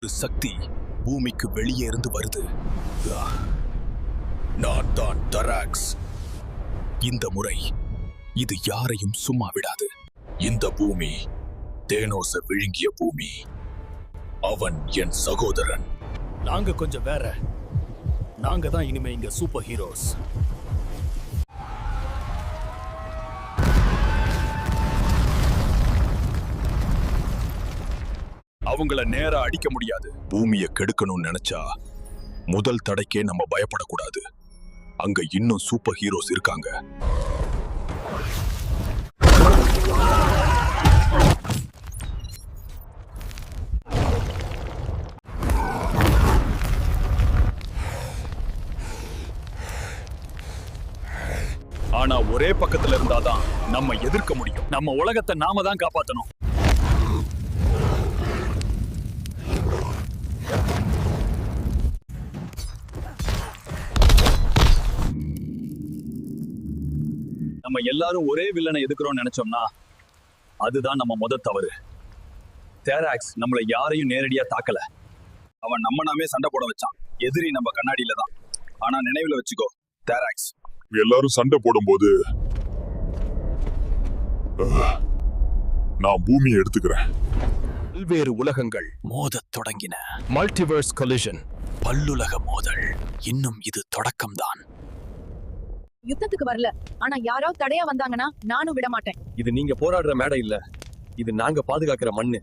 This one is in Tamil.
ஒரு சக்தி பூமிக்கு வெளியே இருந்து வருது. நான் தான் தராக்ஸ். இந்த முறை இது யாரையும் சும்மா விடாது. இந்த பூமி தேனோஸை விழுங்கிய பூமி. அவன் என் சகோதரன். நாங்க கொஞ்சம் வேற. நாங்க தான் இனிமே இங்க சூப்பர் ஹீரோஸ். அவங்கள நேரா அடிக்க முடியாது. பூமியை கெடுக்கணும்னு நினைச்சா முதல் தடைக்கே நம்ம பயப்படக்கூடாது. அங்க இன்னும் சூப்பர் ஹீரோஸ் இருக்காங்க. ஆனா ஒரே பக்கத்துல இருந்தாதான் நம்ம எதிர்க்க முடியும். நம்ம உலகத்தை நாம தான் காப்பாத்தணும். நம்ம எல்லாரும் ஒரே வில்லனை எதுக்குறோம்னு நினைச்சோம்னா அதுதான் நம்ம முதல் தவறு. தேராக்ஸ் நம்மளை யாரையும் நேரடியா தாக்கல. அவன் நம்ம நாமே சண்டை போட வச்சான். எதிரி நம்ம கண்ணாடியில தான். ஆனா நினைவுல வச்சுக்கோ, தேராக்ஸ் எல்லாரும் சண்டை போடும்போது நான் பூமியை எடுத்துக்கிறேன். பல்வேறு உலகங்கள் மோதத் தொடங்கின. மல்டிவர்ஸ் கொலிஷன், பல்லுலக மோதல். இன்னும் இது தொடக்கம்தான். யுத்தத்துக்கு வரல, ஆனா யாராவது தடையா வந்தாங்கன்னா நானும் விட மாட்டேன். இது நீங்க போராடுற மேடை இல்ல, இது நாங்க பாதுகாக்கிற மண்ணு.